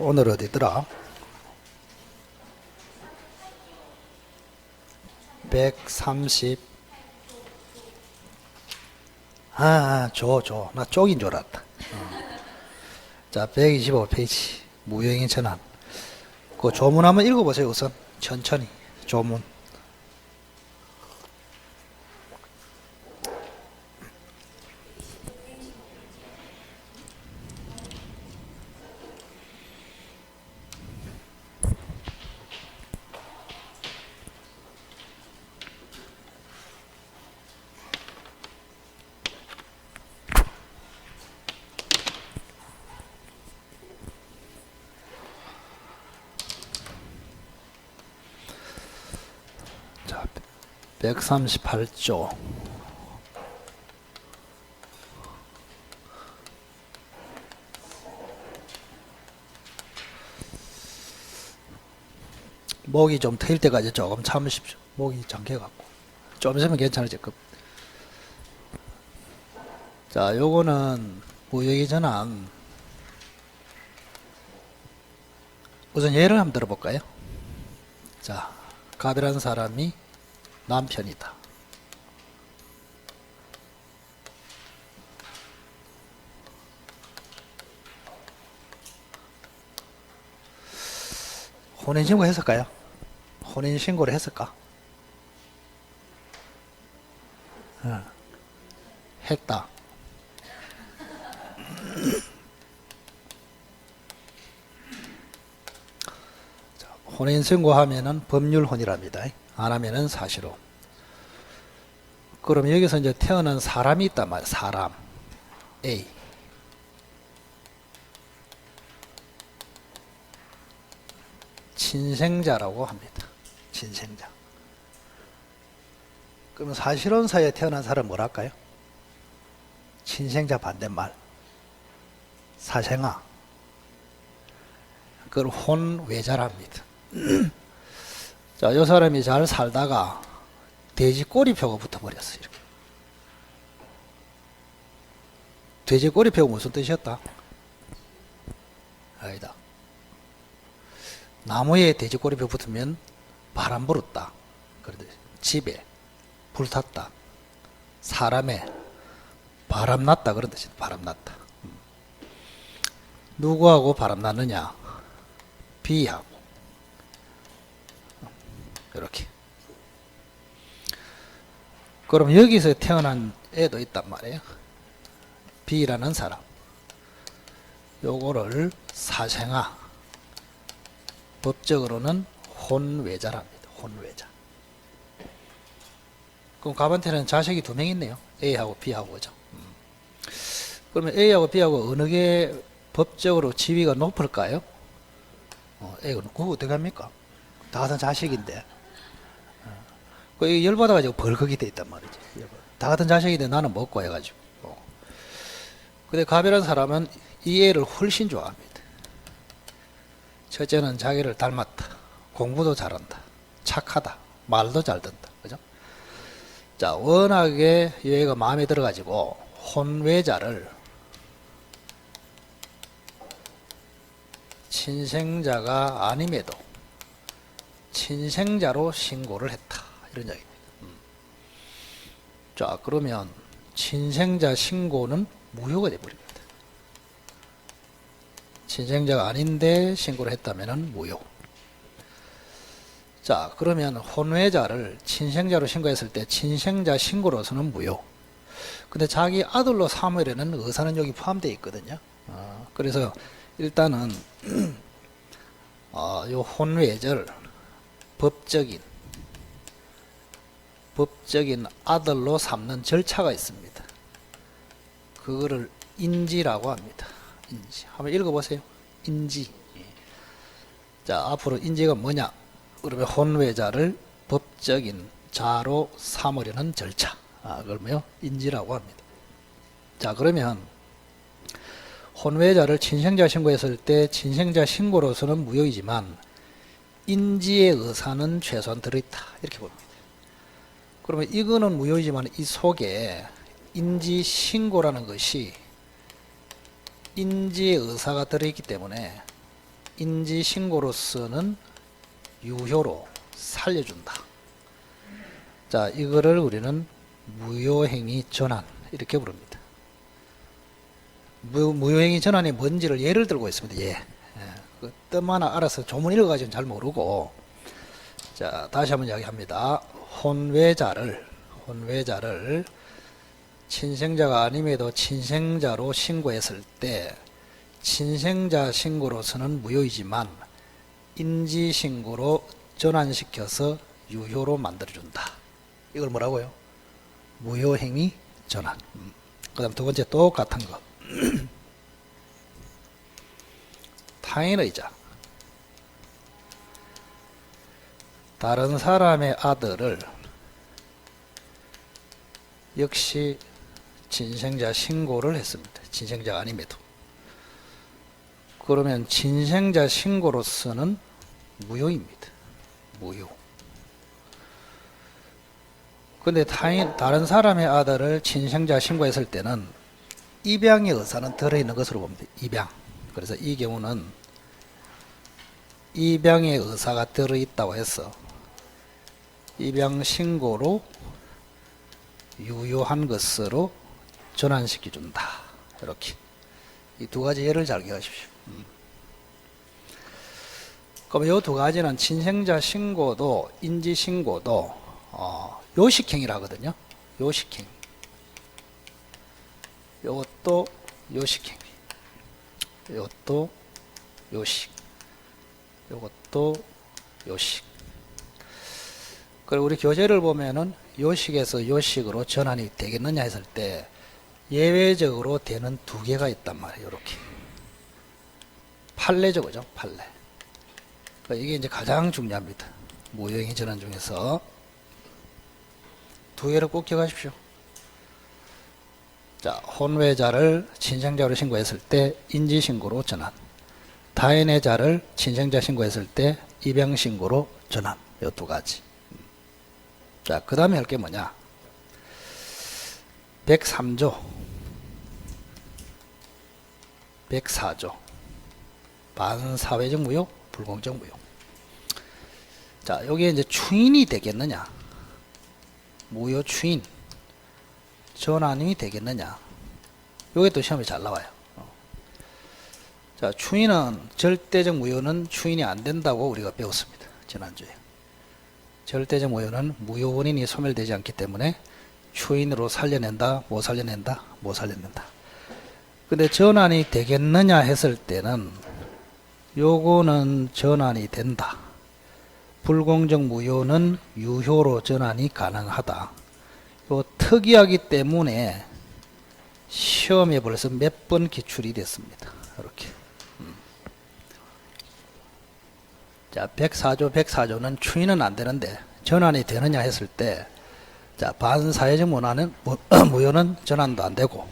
오늘 어디더라? 130. 나 쪽인 줄 알았다. 자, 125페이지. 무효행위 전환. 그 조문 한번 읽어보세요, 우선. 천천히. 조문. 자, 138조. 목이 좀 트일 때까지 조금 참으십시오. 목이 잠겨갖고. 좀 있으면 괜찮아질 겁니다. 자, 요거는 무효행위 전환. 우선 예를 한번 들어볼까요? 자, 갑이라는 사람이 남편이다. 혼인신고 했을까요? 혼인신고를 했을까? 했다. 자, 혼인신고하면은 법률혼이랍니다. 안 하면은 사실혼. 그럼 여기서 이제 태어난 사람이 있단 말이에요. 사람. A. 친생자라고 합니다. 친생자. 그러면 사실혼 사이에 태어난 사람 뭐랄까요? 친생자 반대말. 사생아. 그걸 혼외자랍니다. 자, 이 사람이 잘 살다가 돼지 꼬리표가 붙어버렸어요. 이렇게. 돼지 꼬리표가 무슨 뜻이었다? 아니다. 나무에 돼지 꼬리표 붙으면 바람 불었다. 그런데 집에 불 탔다. 사람에 바람 났다. 그런 뜻이다. 바람 났다. 누구하고 바람 났느냐? B하고. 이렇게. 그럼 여기서 태어난 애도 있단 말이에요. B라는 사람. 요거를 사생아. 법적으로는 혼외자랍니다. 혼외자. 그럼 갑한테는 자식이 2명 있네요. A하고 B하고. 그죠? 그러면 A하고 B하고 어느 게 법적으로 지위가 높을까요? A가 그거 어떻게 합니까? 다 같은 자식인데. 그 열받아가지고 벌거기 돼 있단 말이지. 다 같은 자식인데 나는 먹고 해가지고. 근데 갑이라는 사람은 이 애를 훨씬 좋아합니다. 첫째는 자기를 닮았다. 공부도 잘한다. 착하다. 말도 잘 듣다. 그죠? 자, 워낙에 이 애가 마음에 들어가지고 혼외자를 친생자가 아님에도 친생자로 신고를 했다. 이런 이야기입니다. 자, 그러면 친생자 신고는 무효가 되어버립니다. 친생자가 아닌데 신고를 했다면 무효. 자, 그러면 혼외자를 친생자로 신고했을 때 친생자 신고로서는 무효. 근데 자기 아들로 삼으려는 의사는 여기 포함되어 있거든요. 그래서 일단은 요 혼외자를 법적인 아들로 삼는 절차가 있습니다. 그거를 인지라고 합니다. 인지. 한번 읽어보세요. 인지. 자, 앞으로 인지가 뭐냐? 그러면 혼외자를 법적인 자로 삼으려는 절차. 그러면 인지라고 합니다. 자, 그러면 혼외자를 친생자 신고했을 때 친생자 신고로서는 무효이지만 인지의 의사는 최소한 들어있다. 이렇게 봅니다. 그러면 이거는 무효이지만 이 속에 인지 신고라는 것이 인지의 의사가 들어있기 때문에 인지신고로서는 유효로 살려준다. 자, 이거를 우리는 무효행위 전환 이렇게 부릅니다. 무효행위 전환이 뭔지를 예를 들고 있습니다. 그 뜻 하나 알아서 조문 읽어가지고는 잘 모르고. 자, 다시 한번 이야기합니다. 혼외자를 친생자가 아님에도 친생자로 신고했을 때 친생자 신고로서는 무효이지만 인지신고로 전환시켜서 유효로 만들어준다. 이걸 뭐라고요? 무효행위 전환. 그 다음 두 번째 똑같은 거. 타인의자. 다른 사람의 아들을 역시 친생자 신고를 했습니다. 친생자가 아님에도. 그러면 친생자 신고로서는 무효입니다. 무효. 근데 다른 사람의 아들을 친생자 신고했을 때는 입양의 의사는 들어있는 것으로 봅니다. 입양. 그래서 이 경우는 입양의 의사가 들어있다고 해서 입양 신고로 유효한 것으로 전환시켜준다. 이렇게 이 두 가지 예를 잘 기억하십시오. 그럼 이 두 가지는 친생자 신고도 인지 신고도 요식행위라 하거든요. 요식행. 이것도 요식행위. 이것도 요식. 이것도 요식. 그리고 우리 교재를 보면은 요식에서 요식으로 전환이 되겠느냐 했을 때 예외적으로 되는 두 개가 있단 말이에요. 이렇게 판례죠, 그죠? 판례. 그러니까 이게 이제 가장 중요합니다. 무효행위 전환 중에서 두 개를 꼭 기억하십시오. 자, 혼외자를 친생자로 신고했을 때 인지신고로 전환. 타인의 자를 친생자 신고했을 때 입양신고로 전환. 이 두 가지. 자, 그 다음에 할 게 뭐냐? 103조, 104조. 반사회적 무효, 불공정 무효. 자, 여기에 이제 추인이 되겠느냐? 무효 추인. 전환이 되겠느냐? 요게 또 시험에 잘 나와요. 자, 추인은 절대적 무효는 추인이 안 된다고 우리가 배웠습니다. 지난주에. 절대적 무효는 무효 원인이 소멸되지 않기 때문에 추인으로 살려낸다, 못 살려낸다, 못 살려낸다. 근데 전환이 되겠느냐 했을 때는 요거는 전환이 된다. 불공정 무효는 유효로 전환이 가능하다. 요 특이하기 때문에 시험에 벌써 몇 번 기출이 됐습니다. 이렇게. 자, 104조는 추인은 안 되는데 전환이 되느냐 했을 때, 자, 반사회적 무효는 전환도 안 되고,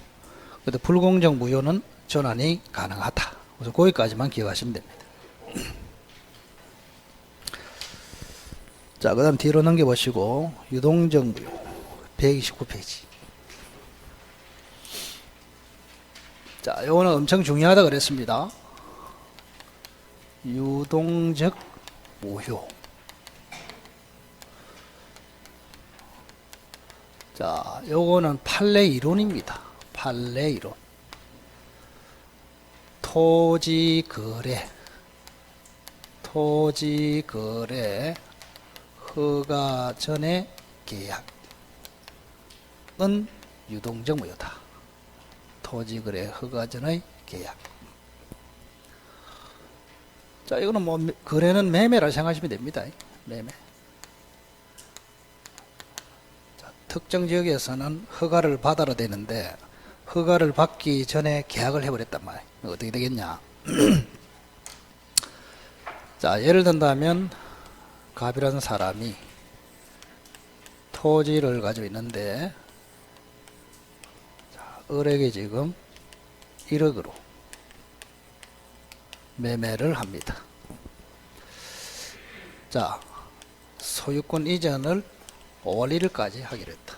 근데 불공정 무효는 전환이 가능하다. 그래서 거기까지만 기억하시면 됩니다. 자, 그 다음 뒤로 넘겨보시고, 유동적 무효. 129페이지. 자, 요거는 엄청 중요하다 그랬습니다. 유동적 무효. 자, 요거는 판례 이론입니다. 판례 이론. 토지 거래 허가 전의 계약은 유동적 무효다. 토지 거래 허가 전의 계약. 자, 이거는 뭐 거래는 매매라 생각하시면 됩니다. 매매. 자, 특정 지역에서는 허가를 받아야 되는데 허가를 받기 전에 계약을 해버렸단 말이에요. 어떻게 되겠냐? 자, 예를 든다면 갑이라는 사람이 토지를 가지고 있는데, 자, 을에게 지금 1억으로 매매를 합니다. 자, 소유권 이전을 5월 1일까지 하기로 했다.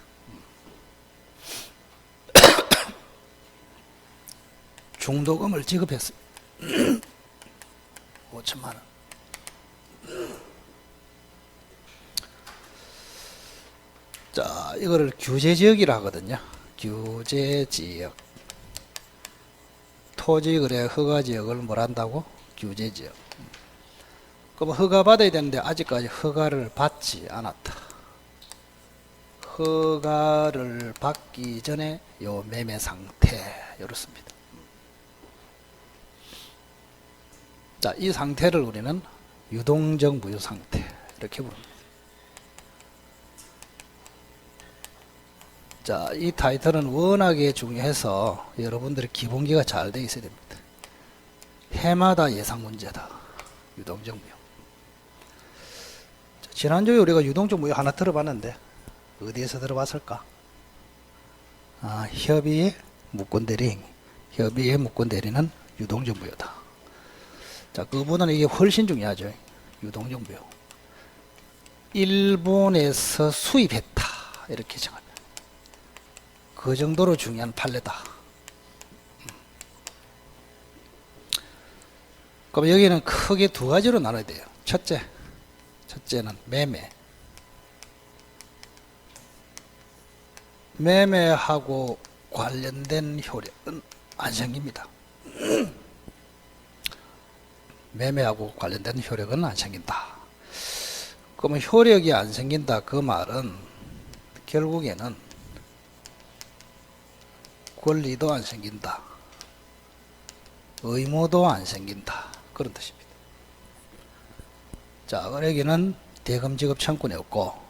중도금을 지급했습니다. 5천만 원. 자, 이거를 규제지역이라 하거든요. 규제지역. 토지거래 허가지역을 뭘 한다고? 규제지역. 그럼 허가 받아야 되는데 아직까지 허가를 받지 않았다. 허가를 받기 전에 요 매매 상태 이렇습니다. 자, 이 상태를 우리는 유동적 무효 상태 이렇게 부릅니다. 자, 이 타이틀은 워낙에 중요해서 여러분들의 기본기가 잘 돼 있어야 됩니다. 해마다 예상 문제다. 유동적 무효. 자, 지난주에 우리가 유동적 무효 하나 들어봤는데 어디에서 들어봤을까? 아, 협의의 무권대리. 협의의 무권대리는 유동적 무효다. 자, 그보다는 이게 훨씬 중요하죠. 유동적 무효. 일본에서 수입했다. 이렇게 정합니다. 그 정도로 중요한 판례다. 그럼 여기는 크게 두 가지로 나눠야 돼요. 첫째는 매매. 매매하고 관련된 효력은 안 생깁니다. 매매하고 관련된 효력은 안 생긴다. 그러면 효력이 안 생긴다. 그 말은 결국에는 권리도 안 생긴다. 의무도 안 생긴다. 그런 뜻입니다. 자, 을에게는 대금지급 청구권이 없고,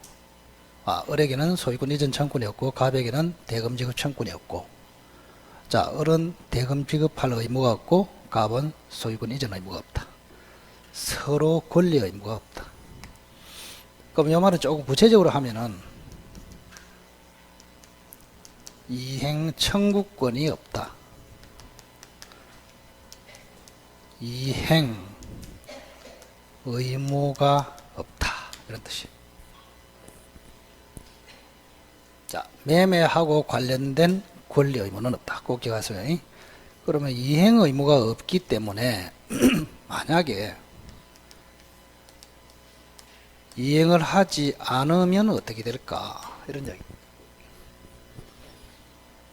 을에게는 소유권 이전 청구권이 없고, 갑에게는 대금지급 청구권이 없고, 자, 을은 대금 지급할 의무가 없고, 갑은 소유권 이전 의무가 없다. 서로 권리 의무가 없다. 그럼 이 말은 조금 구체적으로 하면은 이행 청구권이 없다. 이행 의무가 없다. 이런 뜻이에요. 자, 매매하고 관련된 권리 의무는 없다. 꼭 기억하세요. 그러면 이행 의무가 없기 때문에 만약에 이행을 하지 않으면 어떻게 될까? 이런 이야기.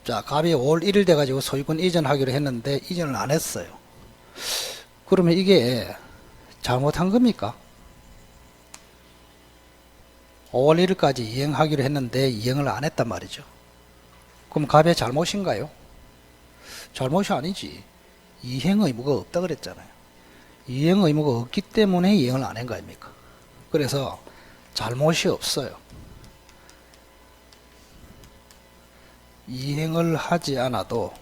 자, 갑이 올 1일 돼가지고 소유권 이전하기로 했는데 이전을 안 했어요. 그러면 이게 잘못한 겁니까? 5월 1일까지 이행하기로 했는데 이행을 안 했단 말이죠. 그럼 갑의 잘못인가요? 잘못이 아니지. 이행 의무가 없다 그랬잖아요. 이행 의무가 없기 때문에 이행을 안 한 거 아닙니까? 그래서 잘못이 없어요. 이행을 하지 않아도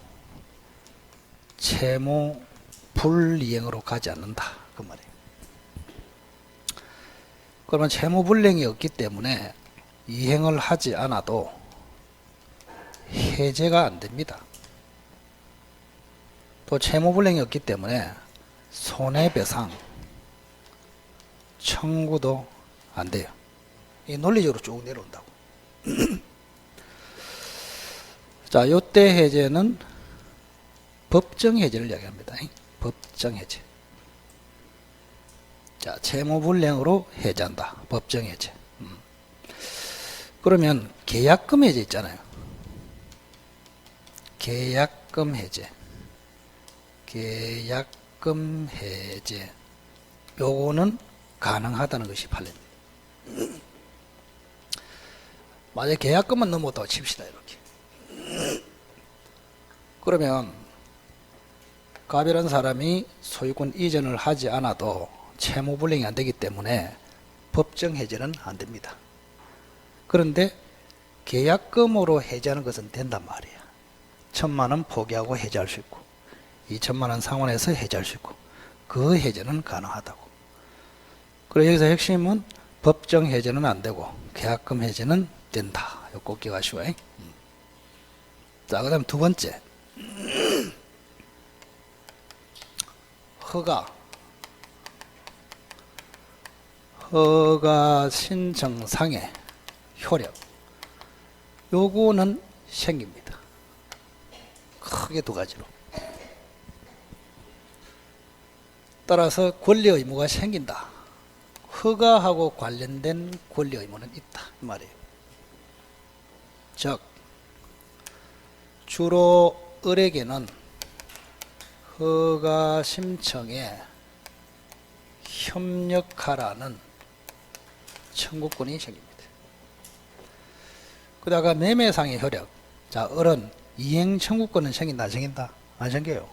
채무 불이행으로 가지 않는다. 그 말이에요. 그러면 채무 불이행이 없기 때문에 이행을 하지 않아도 해제가 안 됩니다. 또 채무 불이행이 없기 때문에 손해배상 청구도 안 돼요. 이 논리적으로 쭉 내려온다고. 자, 요때 해제는 법정 해제를 이야기합니다. 법정 해제. 자, 채무불이행으로 해제한다. 법정 해제. 그러면 계약금 해제 있잖아요. 계약금 해제. 계약금 해제. 요거는 가능하다는 것이 판례입니다. 만약에 계약금만 넘었다고 칩시다. 이렇게. 그러면 갑이라는 사람이 소유권 이전을 하지 않아도 채무불이행이 안 되기 때문에 법정 해제는 안 됩니다. 그런데 계약금으로 해제하는 것은 된단 말이야. 1,000만 원 포기하고 해제할 수 있고 2,000만 원 상환해서 해제할 수 있고 그 해제는 가능하다고. 그래서 여기서 핵심은 법정 해제는 안 되고 계약금 해제는 된다. 이거 꼭 기억하시고. 자, 그 다음 두 번째. 허가 신청상의 효력. 요거는 생깁니다. 크게 두 가지로. 따라서 권리 의무가 생긴다. 허가하고 관련된 권리 의무는 있다 이 말이에요. 즉 주로 을에게는 허가 신청에 협력하라는 청구권이 생깁니다. 그다가 매매상의 효력. 자, 을은 이행 청구권은 생긴다 안 생긴다? 안 생겨요.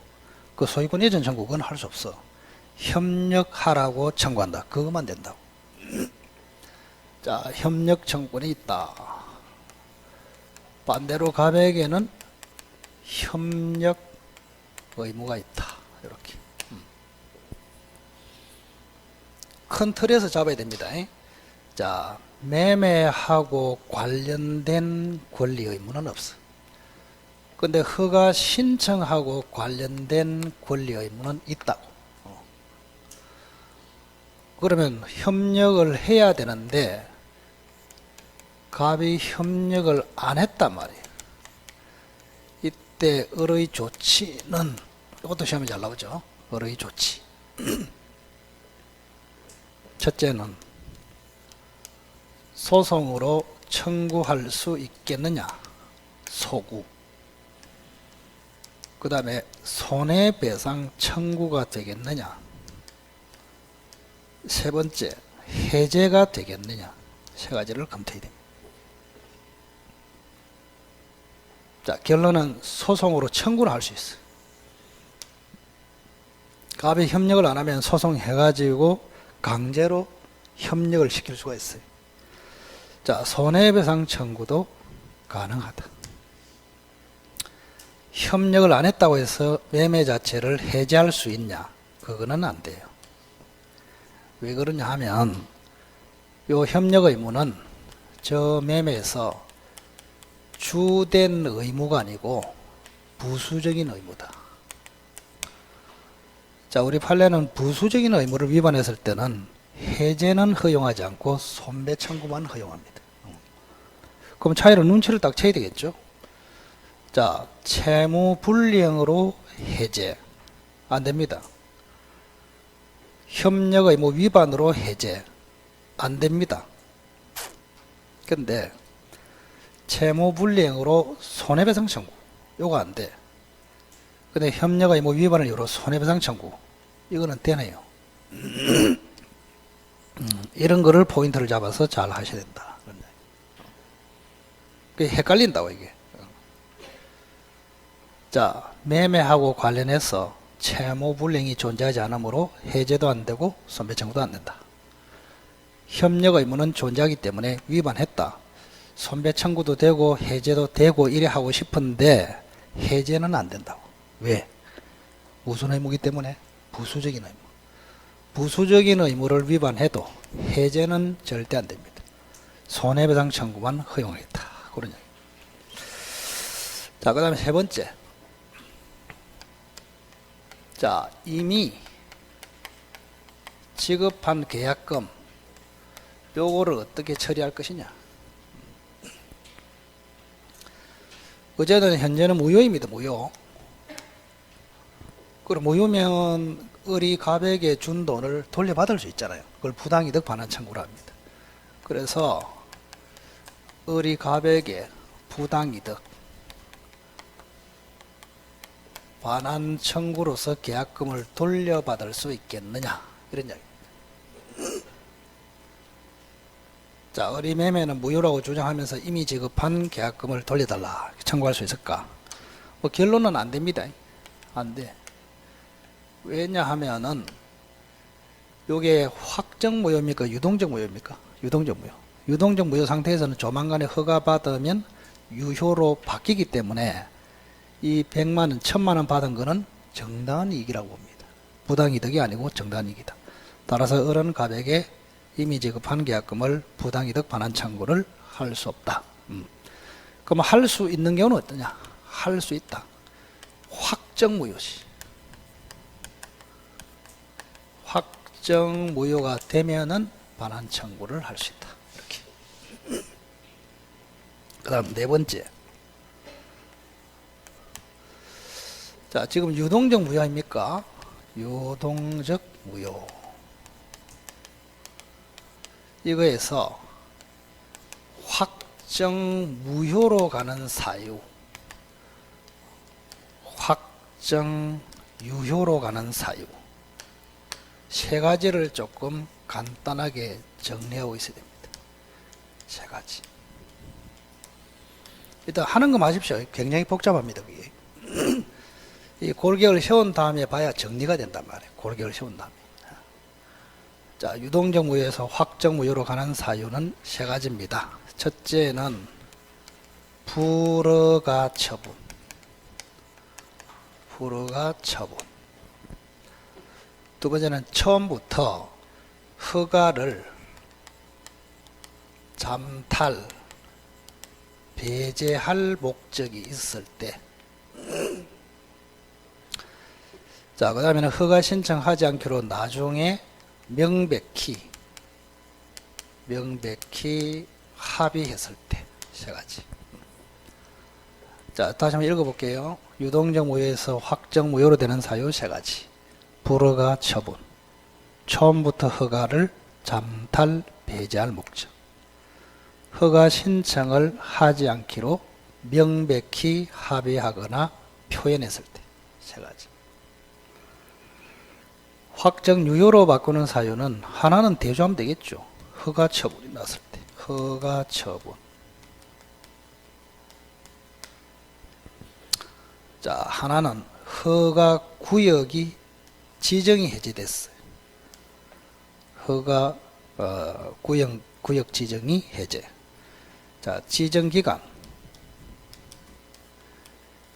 그 소유권 이전 청구권 할 수 없어. 협력하라고 청구한다. 그것만 된다고. 자, 협력 청구권이 있다. 반대로 갑에게는 협력 의무가 있다. 이렇게. 큰 틀에서 잡아야 됩니다. 자, 매매하고 관련된 권리 의무는 없어. 근데 허가 신청하고 관련된 권리 의무는 있다고. 그러면 협력을 해야 되는데 갑이 협력을 안 했단 말이에요. 이때 을의 조치는 이것도 시험에 잘 나오죠. 을의 조치. 첫째는 소송으로 청구할 수 있겠느냐. 소구. 그 다음에 손해배상 청구가 되겠느냐. 세 번째, 해제가 되겠느냐. 세 가지를 검토해야 됩니다. 자, 결론은 소송으로 청구를 할 수 있어요. 갑이 협력을 안 하면 소송해가지고 강제로 협력을 시킬 수가 있어요. 자, 손해배상 청구도 가능하다. 협력을 안 했다고 해서 매매 자체를 해제할 수 있냐? 그거는 안 돼요. 왜 그러냐 하면 요 협력 의무는 저 매매에서 주된 의무가 아니고 부수적인 의무다. 자, 우리 판례는 부수적인 의무를 위반했을 때는 해제는 허용하지 않고 손배 청구만 허용합니다. 그럼 차이로 눈치를 딱 채야 되겠죠. 자, 채무 불이행으로 해제 안 됩니다. 협력 의무 위반으로 해제 안 됩니다. 근데 채무 불이행으로 손해배상 청구 요거 안 돼. 근데 협력 의무 위반을 이유로 손해배상 청구 이거는 되네요. 이런 거를 포인트를 잡아서 잘 하셔야 된다. 헷갈린다고 이게. 자, 매매하고 관련해서 채무 불이행이 존재하지 않으므로 해제도 안 되고 손배 청구도 안 된다. 협력 의무는 존재하기 때문에 위반했다. 손배 청구도 되고 해제도 되고 이래 하고 싶은데 해제는 안 된다고. 왜? 무슨 의무이기 때문에? 부수적인 의무. 부수적인 의무를 위반해도 해제는 절대 안 됩니다. 손해배상 청구만 허용하겠다. 그런 얘기. 자, 그 다음에 세 번째. 자, 이미 지급한 계약금 요거를 어떻게 처리할 것이냐. 어제는 현재는 무효입니다. 무효. 그럼 무효면 을이 갑에게 준 돈을 돌려받을 수 있잖아요. 그걸 부당이득 반환 청구를 합니다. 그래서 을이 갑에게 부당이득 반환 청구로서 계약금을 돌려받을 수 있겠느냐 이런 이야기입니다. 자, 을이 매매는 무효라고 주장하면서 이미 지급한 계약금을 돌려달라 청구할 수 있을까? 뭐 결론은 안 됩니다. 안 돼. 왜냐하면은 요게 확정 무효입니까? 유동적 무효입니까? 유동적 무효. 유동적 무효 상태에서는 조만간에 허가받으면 유효로 바뀌기 때문에 이 100만원, 1000만원 받은 거는 정당한 이익이라고 봅니다. 부당이득이 아니고 정당한 이익이다. 따라서 을은 갑에게 이미 지급한 계약금을 부당이득 반환 청구를 할 수 없다. 그럼 할 수 있는 경우는 어떠냐? 할 수 있다. 확정 무효시. 확정 무효가 되면은 반환 청구를 할 수 있다. 이렇게. 그 다음 네 번째. 자, 지금 유동적 무효입니까? 유동적 무효. 이거에서 확정 무효로 가는 사유, 확정 유효로 가는 사유, 세 가지를 조금 간단하게 정리하고 있어야 됩니다. 세 가지. 일단 하는 거 마십시오. 굉장히 복잡합니다. 그게. 이 골격을 세운 다음에 봐야 정리가 된단 말이에요. 골격을 세운 다음에. 자, 유동적 무효에서 확정 무효로 가는 사유는 세 가지입니다. 첫째는 불허가 처분. 불허가 처분. 두 번째는 처음부터 허가를 잠탈, 배제할 목적이 있을 때. 자, 그 다음에는 허가 신청하지 않기로 나중에 명백히 합의했을 때. 세 가지. 자, 다시 한번 읽어볼게요. 유동적 무효에서 확정 무효로 되는 사유 세 가지. 불허가 처분, 처음부터 허가를 잠탈, 배제할 목적, 허가 신청을 하지 않기로 명백히 합의하거나 표현했을 때. 세 가지. 확정 유효로 바꾸는 사유는 하나는 대조하면 되겠죠. 허가 처분이 났을 때. 허가 처분. 자, 하나는 허가 구역이 지정이 해제됐어요. 허가 구역 지정이 해제. 자,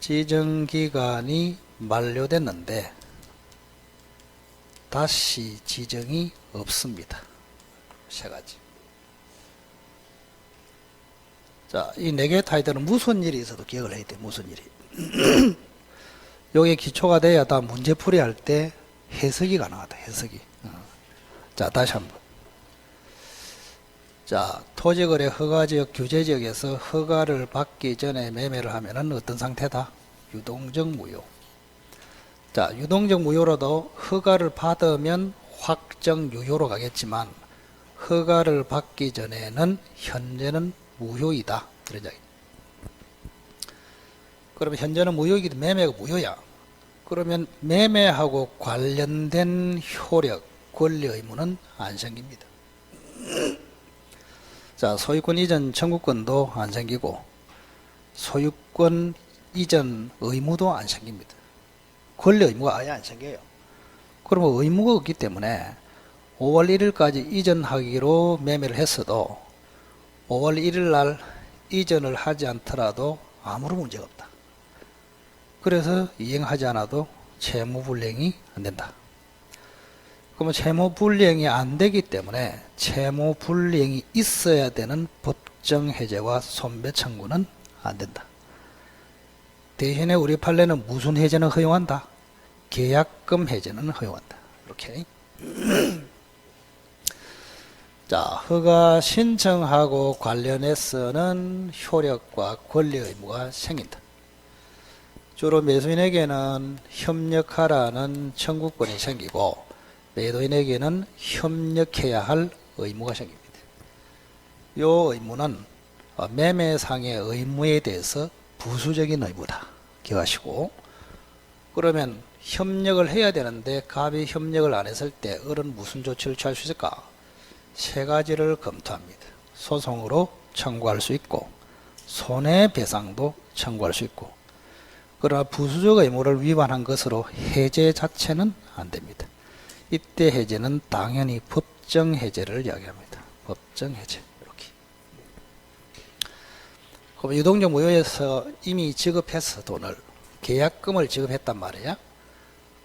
지정기간이 만료됐는데 다시 지정이 없습니다. 세 가지. 자, 이 네 개의 타이틀은 무슨 일이 있어도 기억을 해야 돼. 무슨 일이. 요게 기초가 돼야 다 문제풀이 할 때 해석이 가능하다. 해석이. 자, 다시 한번. 자, 토지거래 허가지역 규제지역에서 허가를 받기 전에 매매를 하면은 어떤 상태다? 유동적 무효. 자, 유동적 무효로도 허가를 받으면 확정 유효로 가겠지만 허가를 받기 전에는 현재는 무효이다. 이런 이야기. 그러면 현재는 무효이기 때문에 매매가 무효야. 그러면 매매하고 관련된 효력, 권리 의무는 안 생깁니다. 자, 소유권 이전 청구권도 안 생기고 소유권 이전 의무도 안 생깁니다. 권리 의무가 아예 안 생겨요. 그러면 의무가 없기 때문에 5월 1일까지 이전하기로 매매를 했어도 5월 1일 날 이전을 하지 않더라도 아무런 문제가 없다. 그래서 이행하지 않아도 채무불이행이 안 된다. 그러면 채무불이행이 안 되기 때문에 채무불이행이 있어야 되는 법정해제와 손배청구는 안 된다. 대신에 우리 판례는 무슨 해제는 허용한다? 계약금 해제는 허용한다. 이렇게. 자, 허가 신청하고 관련해서는 효력과 권리 의무가 생긴다. 주로 매수인에게는 협력하라는 청구권이 생기고 매도인에게는 협력해야 할 의무가 생깁니다. 이 의무는 매매상의 의무에 대해서 부수적인 의무다. 기억하시고. 그러면 협력을 해야 되는데 갑이 협력을 안 했을 때 을은 무슨 조치를 취할 수 있을까? 세 가지를 검토합니다. 소송으로 청구할 수 있고 손해배상도 청구할 수 있고, 그러나 부수적 의무를 위반한 것으로 해제 자체는 안 됩니다. 이때 해제는 당연히 법정 해제를 이야기합니다. 법정 해제. 이렇게. 그럼 유동적 무효에서 이미 지급해서 돈을, 계약금을 지급했단 말이야.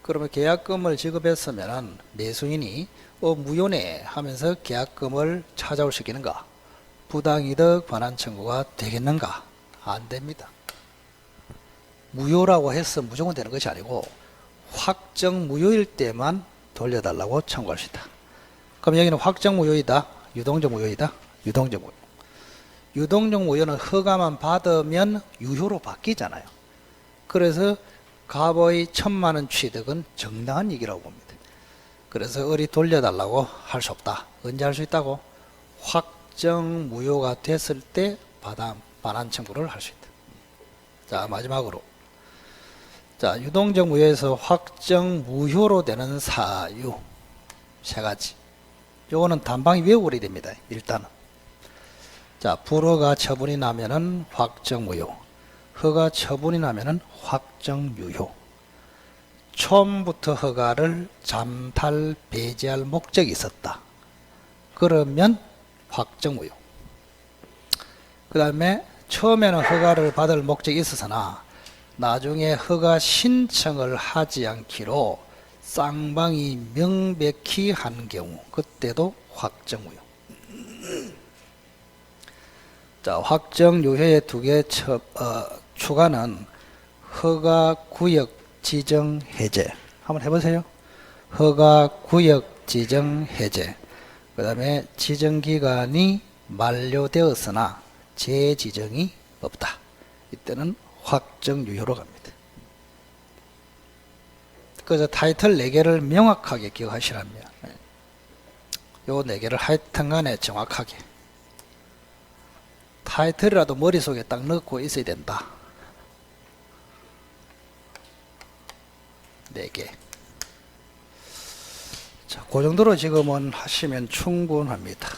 그러면 계약금을 지급했으면 매수인이 무효네 하면서 계약금을 찾아올 수 있겠는가? 부당이득 반환 청구가 되겠는가? 안 됩니다. 무효라고 해서 무조건 되는 것이 아니고 확정 무효일 때만 돌려달라고 청구할 수 있다. 그럼 여기는 확정 무효이다, 유동적 무효이다. 유동적 무효. 유동적 무효는 허가만 받으면 유효로 바뀌잖아요. 그래서 갑의 1,000만 원 취득은 정당한 이익이라고 봅니다. 그래서 을이 돌려달라고 할 수 없다. 언제 할 수 있다고? 확정 무효가 됐을 때 반환 청구를 할 수 있다. 자, 마지막으로. 자, 유동적 무효에서 확정 무효로 되는 사유. 세 가지. 요거는 단방에 외우고 그래야 됩니다. 일단은. 자, 불허가 처분이 나면은 확정 무효. 허가 처분이 나면은 확정 유효. 처음부터 허가를 잠탈 배제할 목적이 있었다. 그러면 확정 무효. 그 다음에 처음에는 허가를 받을 목적이 있었으나 나중에 허가 신청을 하지 않기로 쌍방이 명백히 한 경우 그때도 확정 무효. 자, 확정 유효의 두 개 추가는 허가 구역 지정 해제. 한번 해보세요. 허가 구역 지정 해제. 그 다음에 지정기간이 만료되었으나 재지정이 없다. 이때는 확정 유효로 갑니다. 그래서 타이틀 4개를 명확하게 기억하시라면 요 4개를 하여튼간에 정확하게 타이틀이라도 머릿속에 딱 넣고 있어야 된다. 4개. 자, 그 정도로 지금은 하시면 충분합니다.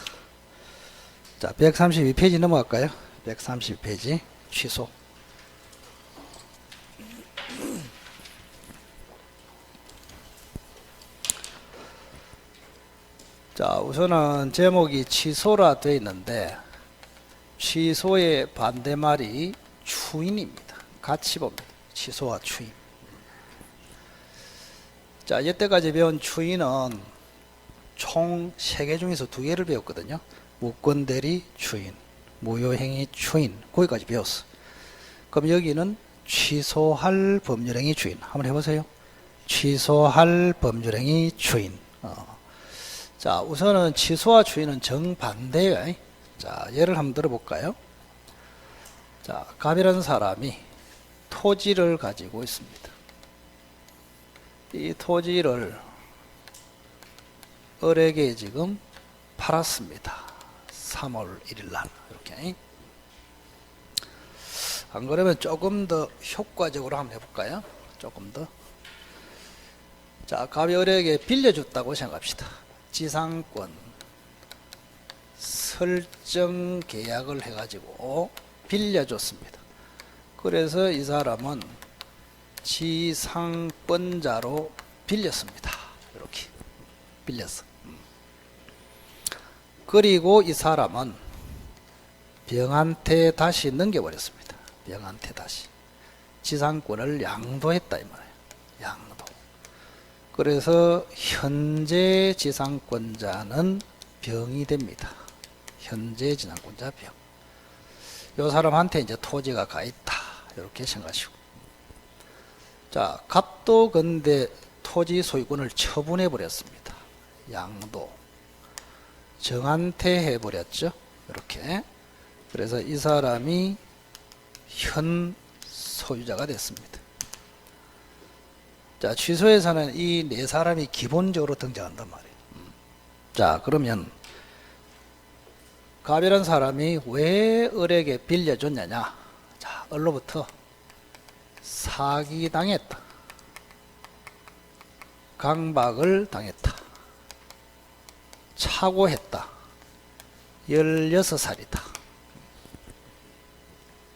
자, 132페이지 넘어갈까요? 132페이지 취소. 자, 우선은 제목이 취소라 되어 있는데 취소의 반대말이 추인입니다. 같이 봅니다. 취소와 추인. 자, 여태까지 배운 추인은 총 3개 중에서 2개를 배웠거든요. 무권대리 추인, 무효행위 추인, 거기까지 배웠어. 그럼 여기는 취소할 법률행위 추인. 한번 해보세요. 취소할 법률행위 추인. 자, 우선은 취소와 추인은 정반대예요. 자, 예를 한번 들어볼까요? 자, 갑이라는 사람이 토지를 가지고 있습니다. 이 토지를 을에게 지금 팔았습니다. 3월 1일 날 이렇게. 안 그러면 조금 더 효과적으로 한번 해볼까요? 조금 더. 자, 갑이 을에게 빌려줬다고 생각합시다. 지상권 설정 계약을 해가지고 빌려줬습니다. 그래서 이 사람은 지상권자로 빌렸습니다. 이렇게 빌렸어. 그리고 이 사람은 병한테 다시 넘겨버렸습니다. 병한테 다시 지상권을 양도했다 이 말이에요. 양도. 그래서 현재 지상권자는 병이 됩니다. 현재 지상권자 병. 이 사람한테 이제 토지가 가 있다. 이렇게 생각하시고. 자, 갑도 근데 토지 소유권을 처분해 버렸습니다. 양도. 정한테 해버렸죠. 이렇게. 그래서 이 사람이 현 소유자가 됐습니다. 자, 취소에서는 이 4사람이 기본적으로 등장한단 말이에요. 자, 그러면 갑이라는 사람이 왜 을에게 빌려줬느냐? 자, 을로부터 사기당했다. 강박을 당했다. 착오했다. 16살이다.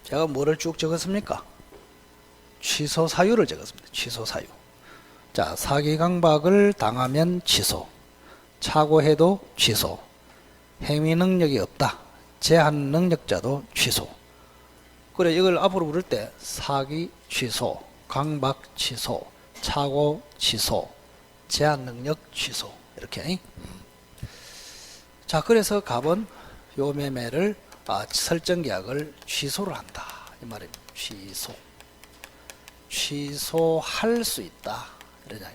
제가 뭐를 쭉 적었습니까? 취소 사유를 적었습니다. 취소 사유. 자, 사기 강박을 당하면 취소. 착오해도 취소. 행위 능력이 없다. 제한 능력자도 취소. 그래, 이걸 앞으로 부를 때 사기 취소, 강박 취소, 착오 취소, 제한 능력 취소. 이렇게. 자, 그래서 갑은 요 매매를 설정 계약을 취소를 한다. 이 말입니다. 취소. 취소할 수 있다. 이러냐.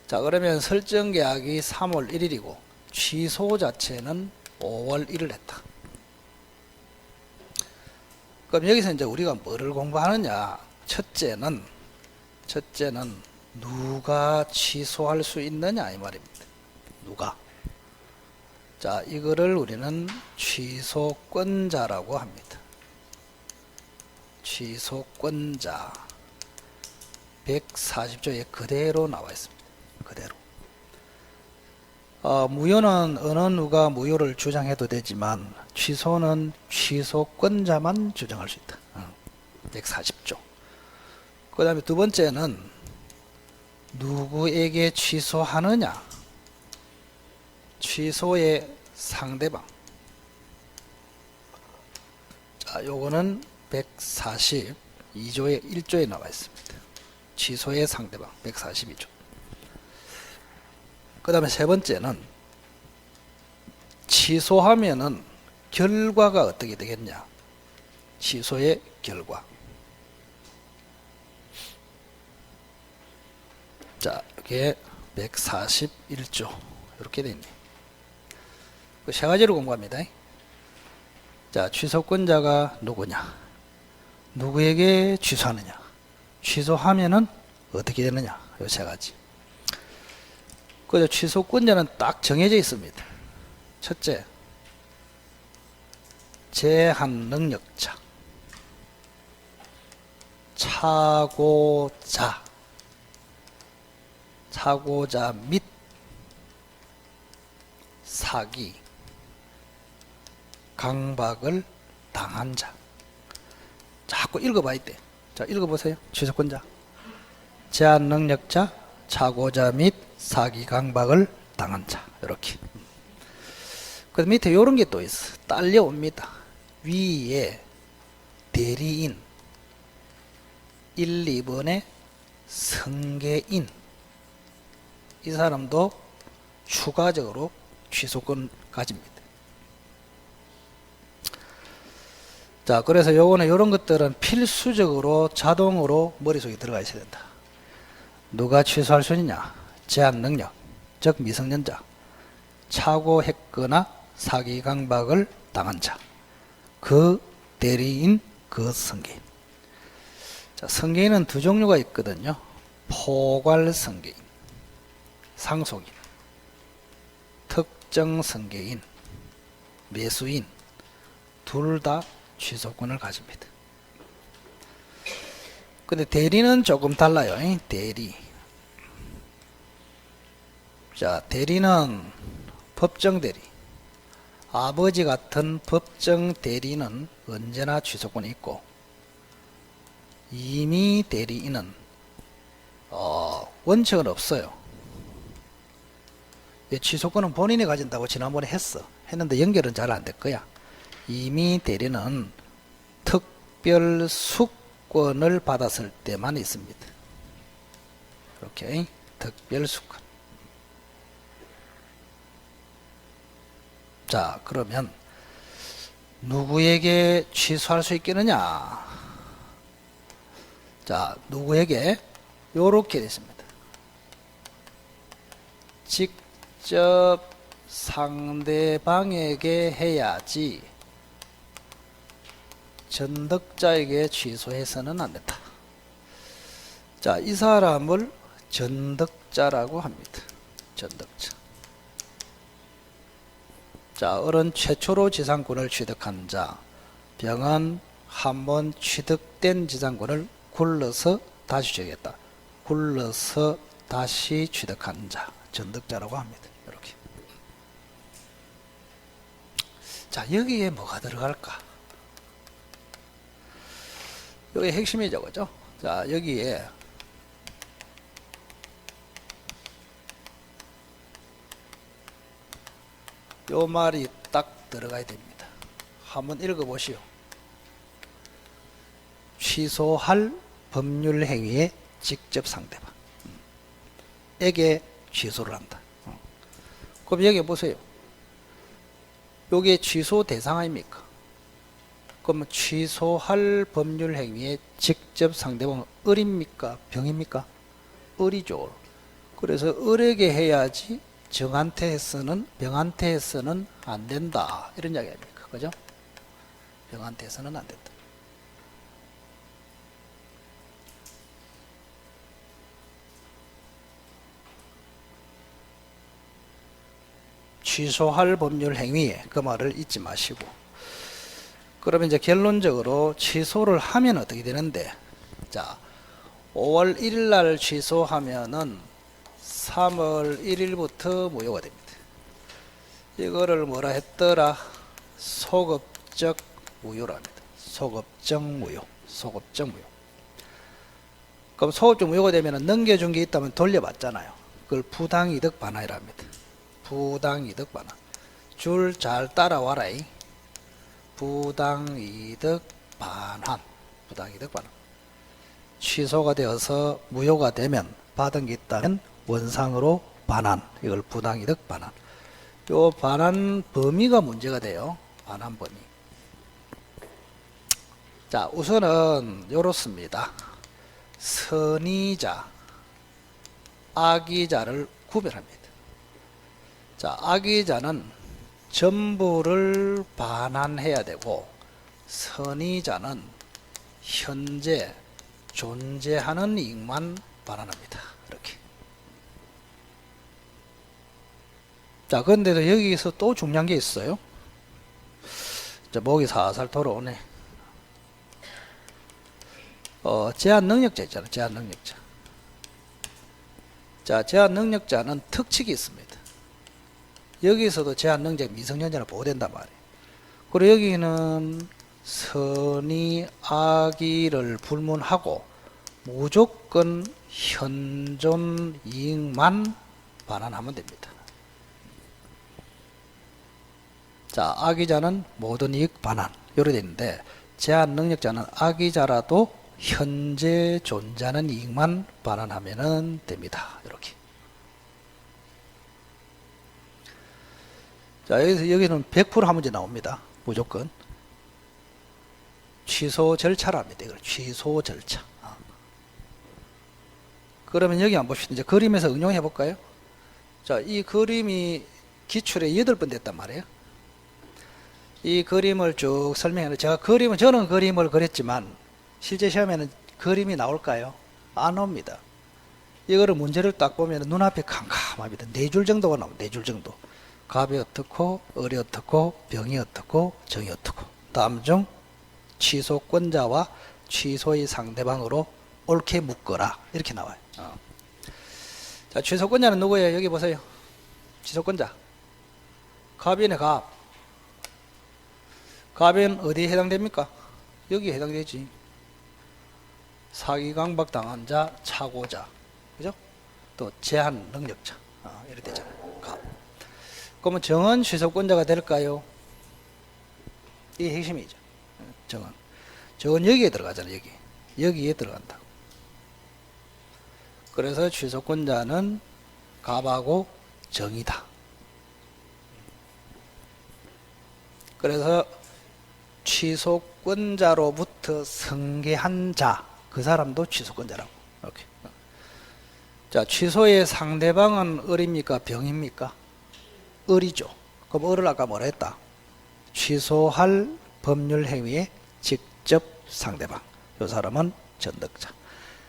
자, 그러면 설정 계약이 3월 1일이고 취소 자체는 5월 1일 했다. 그럼 여기서 이제 우리가 뭐를 공부하느냐? 첫째는 누가 취소할 수 있느냐 이 말입니다. 누가. 자, 이거를 우리는 취소권자라고 합니다. 취소권자 140조에 그대로 나와 있습니다. 그대로. 무효는 어느 누가 무효를 주장해도 되지만 취소는 취소권자만 주장할 수 있다. 140조. 그 다음에 두 번째는 누구에게 취소하느냐. 취소의 상대방. 자, 요거는 142조의 1조에 나와 있습니다. 취소의 상대방 142조. 그 다음에 세 번째는 취소하면은 결과가 어떻게 되겠냐. 취소의 결과. 자, 이게 141조 이렇게 되어 있네요. 세 가지로 공부합니다. 자, 취소권자가 누구냐, 누구에게 취소하느냐, 취소하면은 어떻게 되느냐, 이 세 가지. 그 취소권자는 딱 정해져 있습니다. 첫째, 제한 능력자, 차고자, 차고자 및 사기, 강박을 당한 자. 자꾸 읽어봐야 돼. 자, 읽어보세요. 취소권자, 제한 능력자, 차고자 및 사기, 강박을 당한 자. 이렇게. 그 밑에 이런 게 또 있어. 딸려옵니다. 위에 대리인 1, 2번에 승계인, 이 사람도 추가적으로 취소권 가집니다. 자, 그래서 요거는 이런 것들은 필수적으로 자동으로 머릿속에 들어가 있어야 된다. 누가 취소할 수 있냐? 제한 능력, 즉 미성년자, 착오했거나 사기 강박을 당한 자, 그 대리인, 그 승계인. 자, 승계인은 두 종류가 있거든요. 포괄 승계인, 상속인, 특정 승계인, 매수인, 둘 다 취소권을 가집니다. 근데 대리는 조금 달라요. 대리. 자, 대리는 법정 대리. 아버지 같은 법정 대리는 언제나 취소권이 있고, 임의 대리인은 원칙은 없어요. 취소권은 본인이 가진다고 지난번에 했는데 연결은 잘 안 될 거야. 임의 대리는 특별 수권을 받았을 때만 있습니다. 이렇게 특별 수권. 자, 그러면 누구에게 취소할 수 있겠느냐? 자, 누구에게? 요렇게 됐습니다. 직접 상대방에게 해야지 전득자에게 취소해서는 안 된다. 자, 이 사람을 전득자라고 합니다. 전득자. 자, 어른 최초로 지상권을 취득한 자, 병은 한번 취득된 지상권을 굴러서 다시 취득했다. 굴러서 다시 취득한 자, 전득자라고 합니다. 이렇게. 자, 여기에 뭐가 들어갈까? 여기 핵심이죠, 그죠? 자, 여기에 요 말이 딱 들어가야 됩니다. 한번 읽어보시오. 취소할 법률 행위의 직접 상대방 에게 취소를 한다. 그럼 여기 보세요. 요게 취소 대상 아닙니까? 그러면 취소할 법률 행위의 직접 상대방은 을입니까? 병입니까? 을이죠. 그래서 을에게 해야지 정한테 해서는, 병한테 해서는 안 된다. 이런 이야기 아닙니까? 그죠? 병한테 해서는 안 된다. 취소할 법률 행위, 그 말을 잊지 마시고. 그러면 이제 결론적으로 취소를 하면 어떻게 되는데, 자, 5월 1일 날 취소하면은 3월 1일부터 무효가 됩니다. 이거를 뭐라 했더라? 소급적 무효랍니다. 소급적 무효. 소급적 무효. 그럼 소급적 무효가 되면 넘겨준 게 있다면 돌려받잖아요. 그걸 부당이득 반환이랍니다. 부당이득 반환. 줄 잘 따라와라. 부당이득 반환. 부당이득 반환. 취소가 되어서 무효가 되면 받은 게 있다면 원상으로 반환. 이걸 부당이득 반환. 요 반환 범위가 문제가 돼요. 반환 범위. 자, 우선은 요렇습니다. 선의자, 악의자를 구별합니다. 자, 악의자는 전부를 반환해야 되고, 선의자는 현재 존재하는 이익만 반환합니다. 이렇게. 자, 그런데도 여기서 또 중요한 게 있어요. 자, 목이 살살 돌아오네. 제한 능력자 있잖아. 제한 능력자. 자, 제한 능력자는 특칙이 있습니다. 여기서도 제한 능력자 미성년자는 보호된단 말이에요. 그리고 여기는 선의, 악의를 불문하고 무조건 현존 이익만 반환하면 됩니다. 자, 악의자는 모든 이익 반환. 요래 되는데, 제한 능력자는 악의자라도 현재 존재하는 이익만 반환하면 됩니다. 이렇게. 자, 여기는 100% 한 문제 나옵니다. 무조건. 취소 절차랍니다. 이걸 취소 절차. 그러면 여기 한번 봅시다. 이제 그림에서 응용해 볼까요? 자, 이 그림이 기출에 8번 됐단 말이에요. 이 그림을 쭉 설명해. 저는 그림을 그렸지만 실제 시험에는 그림이 나올까요? 안 옵니다. 이거를 문제를 딱 보면 눈앞에 캄캄합니다. 4줄 정도가 나옵니다. 4줄 정도. 갑이 어떻고, 을이 어떻고, 병이 어떻고, 정이 어떻고. 다음 중 취소권자와 취소의 상대방으로 옳게 묶어라. 이렇게 나와요. 자, 취소권자는 누구예요? 여기 보세요. 취소권자. 갑이네, 갑. 갑은 어디에 해당됩니까? 여기에 해당되지. 사기강박 당한 자, 차고자. 그죠? 또 제한 능력자. 이렇게 되잖아요. 갑. 그러면 정은 취소권자가 될까요? 이게 핵심이죠. 정은. 정은 여기에 들어가잖아요. 여기에 들어간다고. 그래서 취소권자는 갑하고 정이다. 그래서 취소권자로부터 승계한 자, 그 사람도 취소권자라고. 이렇게. 자, 취소의 상대방은 을입니까? 병입니까? 을이죠. 그럼 을을 아까 뭐라 했다? 취소할 법률 행위의 직접 상대방. 이 사람은 전득자.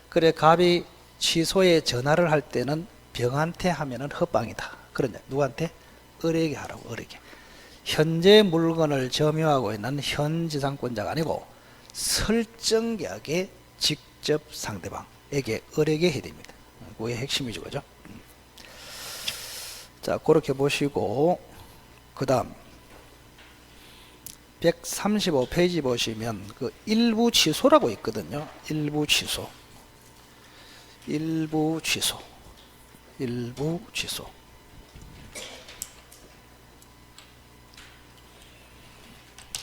그래, 갑이 취소에 전화를 할 때는 병한테 하면은 헛방이다. 그러냐? 누구한테? 을에게 하라고, 을에게. 현재 물건을 점유하고 있는 현지상권자가 아니고 설정계약의 직접 상대방에게, 을에게 해야 됩니다. 그게 핵심이죠, 그죠? 자, 그렇게 보시고, 그 다음 135페이지 보시면 그 일부 취소라고 있거든요. 일부 취소. 일부 취소. 일부 취소.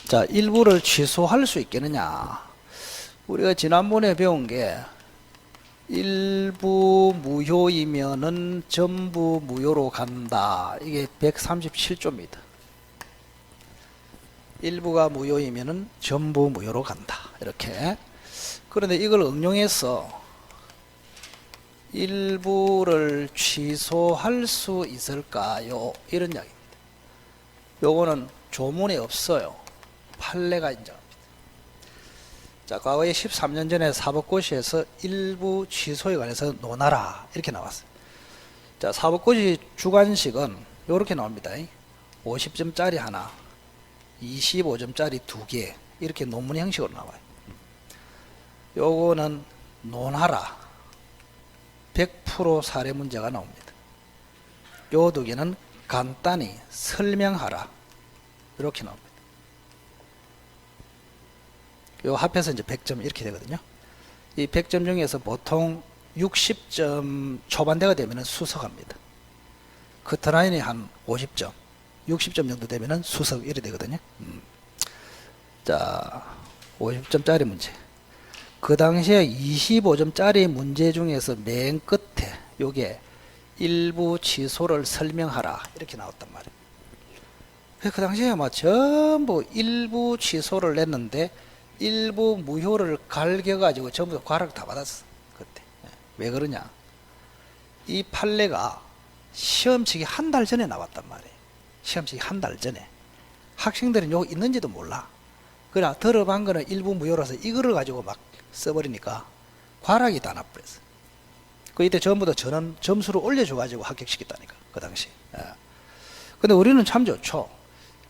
자, 일부를 취소할 수 있겠느냐? 우리가 지난번에 배운 게 일부 무효이면은 전부 무효로 간다. 이게 137조입니다. 일부가 무효이면은 전부 무효로 간다. 이렇게. 그런데 이걸 응용해서 일부를 취소할 수 있을까요? 이런 이야기입니다. 요거는 조문에 없어요. 판례가 인정합니다. 자, 과거에 13년 전에 사법고시에서 일부 취소에 관해서 논하라 이렇게 나왔어요. 자, 사법고시 주관식은 이렇게 나옵니다. 50점짜리 하나, 25점짜리 두 개, 이렇게 논문 형식으로 나와요. 요거는 논하라, 100% 사례 문제가 나옵니다. 요 두 개는 간단히 설명하라, 이렇게 나옵니다. 요 합해서 이제 100점 이렇게 되거든요. 이 100점 중에서 보통 60점 초반대가 되면 수석합니다. 커트라인이 한 50점, 60점 정도 되면 수석 이래 되거든요. 자, 50점짜리 문제. 그 당시에 25점짜리 문제 중에서 맨 끝에 요게 일부 취소를 설명하라 이렇게 나왔단 말이에요. 그 당시에 아마 전부 일부 취소를 냈는데 일부 무효를 갈겨가지고 전부 다 과락 다 받았어 그때. 왜 그러냐, 이 판례가 시험치기 한 달 전에 나왔단 말이에요. 시험치기 한 달 전에 학생들은 요거 있는지도 몰라. 그래 들어본 거는 일부 무효라서 이거를 가지고 막 써버리니까 과락이 다 나버렸어. 그 이때 전부 다 전원 점수를 올려줘가지고 합격시켰다니까 그 당시. 근데 우리는 참 좋죠.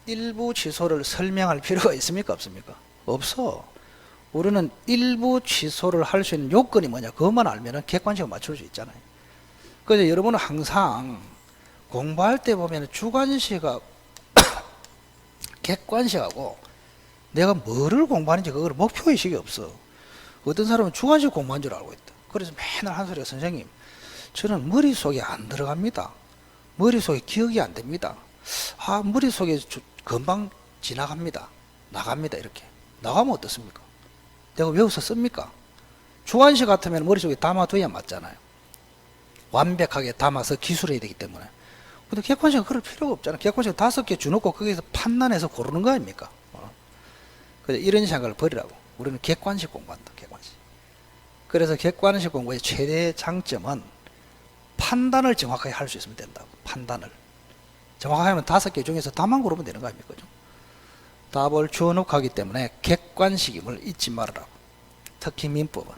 일부 취소를 설명할 필요가 있습니까 없습니까? 없어. 우리는 일부 취소를 할 수 있는 요건이 뭐냐, 그것만 알면은 객관식을 맞출 수 있잖아요. 그래서 여러분은 항상 공부할 때 보면 주관식하고 객관식하고 내가 뭐를 공부하는지 그걸 목표의식이 없어. 어떤 사람은 주관식 공부한 줄 알고 있다. 그래서 맨날 한 소리가, 선생님 저는 머릿속에 안 들어갑니다. 머릿속에 기억이 안 됩니다. 아, 머릿속에 금방 지나갑니다. 나갑니다. 이렇게 나가면 어떻습니까? 내가 외워서 씁니까? 주관식 같으면 머릿속에 담아둬야 맞잖아요. 완벽하게 담아서 기술해야 되기 때문에. 근데 객관식은 그럴 필요가 없잖아요. 객관식은 5개 주놓고 거기서 판단해서 고르는 거 아닙니까? 그래서 이런 생각을 버리라고. 우리는 객관식 공부한다. 객관식. 그래서 객관식 공부의 최대 장점은 판단을 정확하게 할 수 있으면 된다고. 판단을 정확하게 하면 5개 중에서 답만 고르면 되는 거 아닙니까? 답을 주어놓고 하기 때문에 객관식임을 잊지 말으라고. 특히 민법은.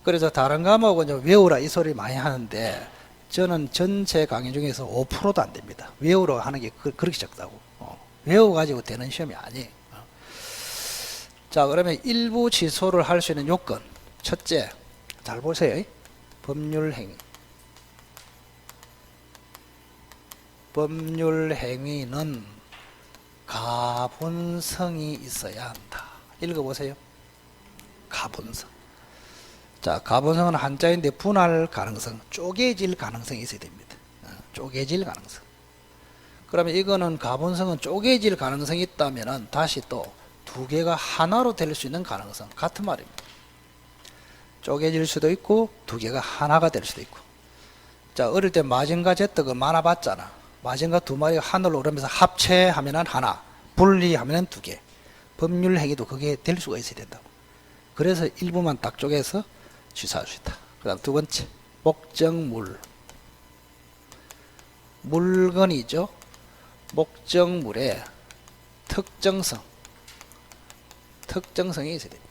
그래서 다른 과목은 외우라 이 소리 많이 하는데 저는 전체 강의 중에서 5%도 안 됩니다. 외우라고 하는 게 그렇게 적다고. 외워가지고 되는 시험이 아니에요. 자, 그러면 일부 취소를 할 수 있는 요건. 첫째, 잘 보세요. 법률행위. 법률행위는 가분성이 있어야 한다. 읽어보세요. 가분성. 자, 가분성은 한자인데 분할 가능성, 쪼개질 가능성이 있어야 됩니다. 쪼개질 가능성. 그러면 이거는 가분성은 쪼개질 가능성이 있다면 다시 또 두 개가 하나로 될 수 있는 가능성, 같은 말입니다. 쪼개질 수도 있고 두 개가 하나가 될 수도 있고. 자, 어릴 때 마징가 제트 그 만화 봤잖아. 마징가 두 마리가 하늘로 오르면서 합체하면 하나, 분리하면 두 개. 법률 행위도 그게 될 수가 있어야 된다고. 그래서 일부만 딱 쪼개서 취소할 수 있다. 그 다음 두 번째, 목적물. 물건이죠. 목적물의 특정성이 있어야 됩니다.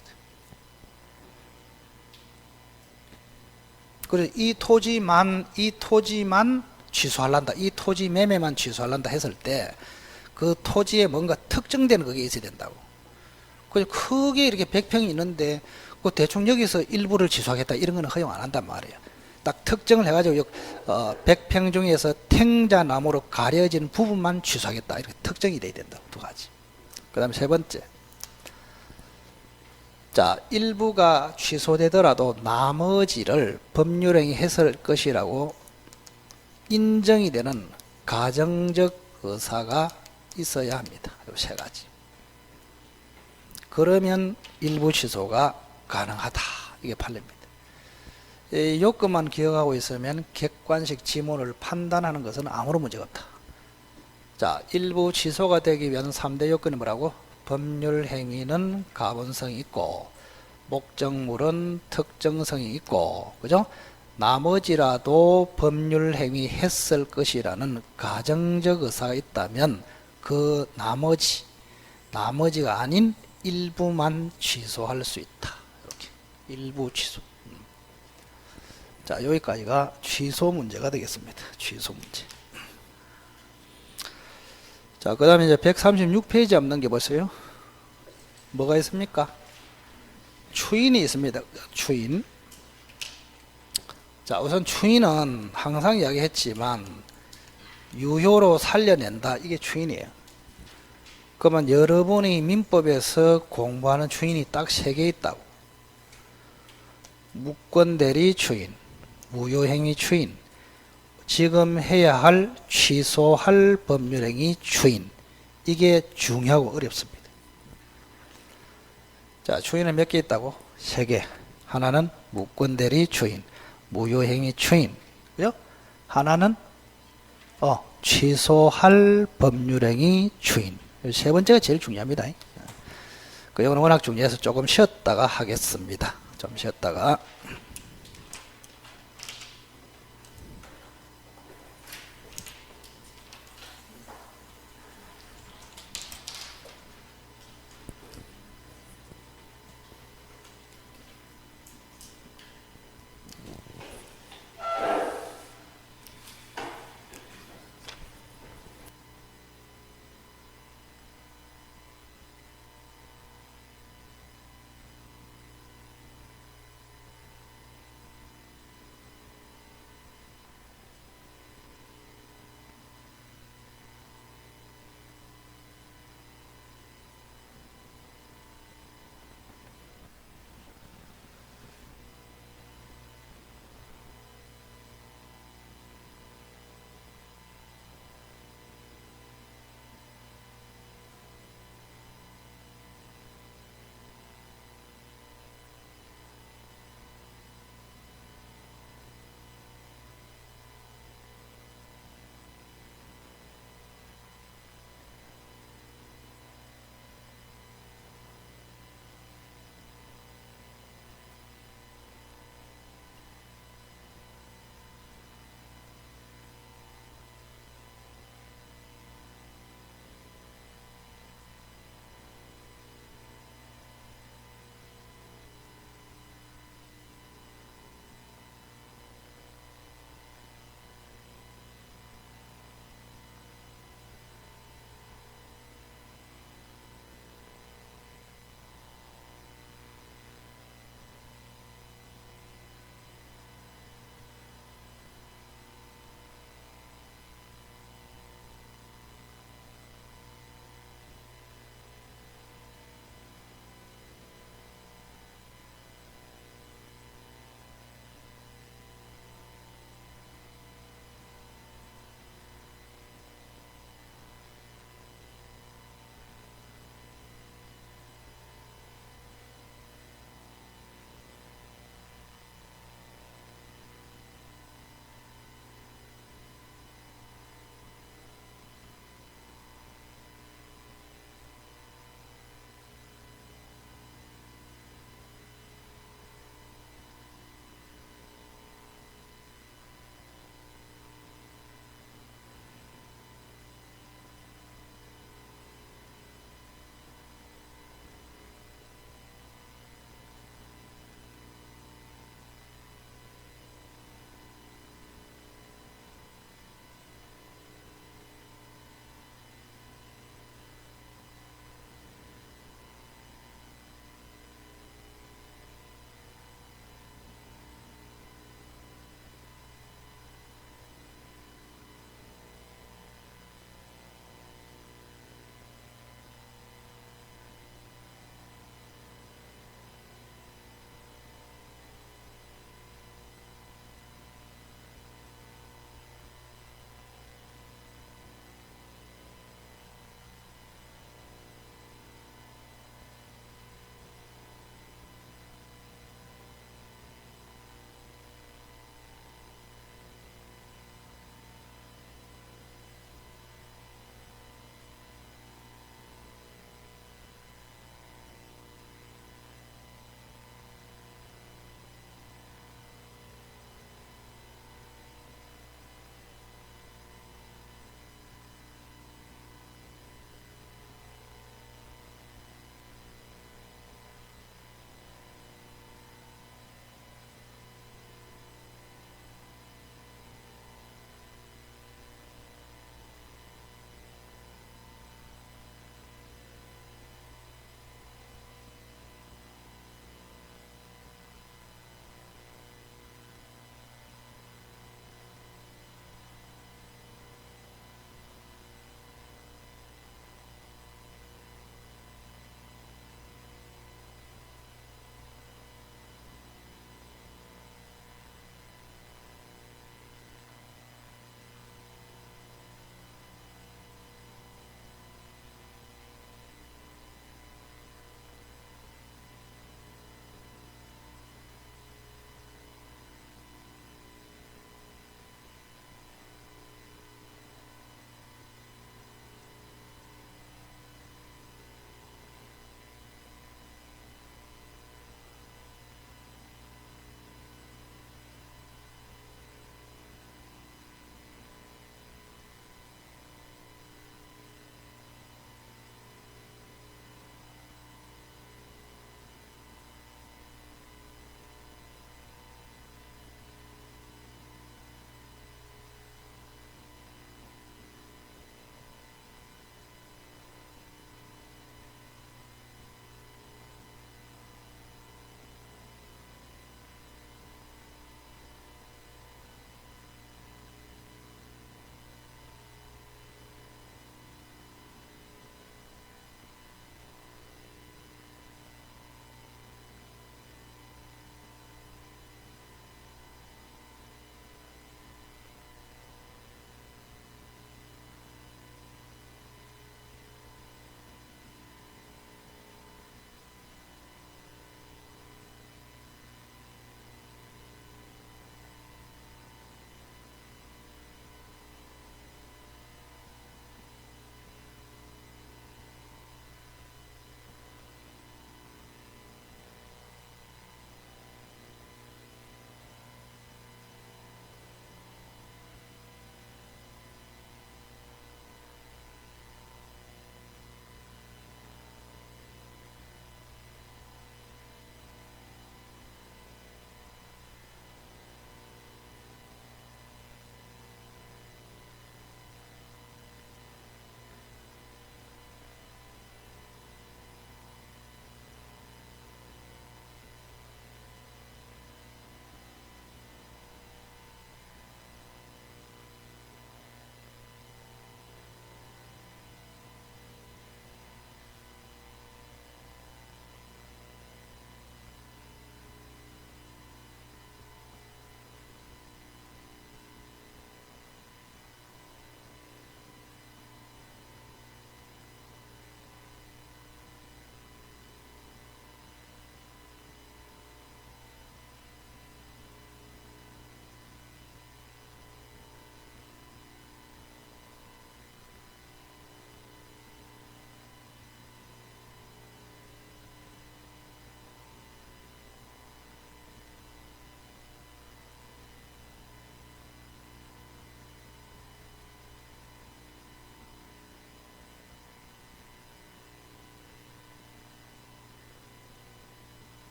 그래서 이 토지만 취소하란다, 이 토지 매매만 취소하란다 했을 때 그 토지에 뭔가 특정되는 그게 있어야 된다고. 그래서 크게 이렇게 100평이 있는데 그 대충 여기서 일부를 취소하겠다 이런 거는 허용 안 한단 말이에요. 딱 특정을 해가지고 100평 중에서 탱자나무로 가려진 부분만 취소하겠다 이렇게 특정이 돼야 된다고. 두 가지. 그 다음에 세 번째, 자, 일부가 취소되더라도 나머지를 법률행위 했을 것이라고 인정이 되는 가정적 의사가 있어야 합니다. 이 세 가지. 그러면 일부 취소가 가능하다. 이게 판례입니다. 이 요건만 기억하고 있으면 객관식 지문을 판단하는 것은 아무런 문제가 없다. 자, 일부 취소가 되기 위한 3대 요건이 뭐라고? 법률 행위는 가분성이 있고, 목적물은 특정성이 있고, 그죠? 나머지라도 법률 행위 했을 것이라는 가정적 의사가 있다면 그 나머지가 아닌 일부만 취소할 수 있다. 이렇게 일부 취소. 자, 여기까지가 취소 문제가 되겠습니다. 취소 문제. 자, 그 다음에 이제 136페이지 한번 넘겨보세요. 뭐가 있습니까? 추인이 있습니다. 추인. 자, 우선 추인은 항상 이야기했지만 유효로 살려낸다. 이게 추인이에요. 그러면 여러분이 민법에서 공부하는 추인이 딱 3개 있다고. 무권대리 추인, 무효행위 추인, 지금 해야 할 취소할 법률행위 추인. 이게 중요하고 어렵습니다. 자, 추인은 몇 개 있다고? 3개. 하나는 무권대리 추인, 무효행위 추인. 그죠? 하나는 취소할 법률행위 추인. 3번째가 제일 중요합니다. 그 이거는 워낙 중요해서 조금 쉬었다가 하겠습니다. 좀 쉬었다가.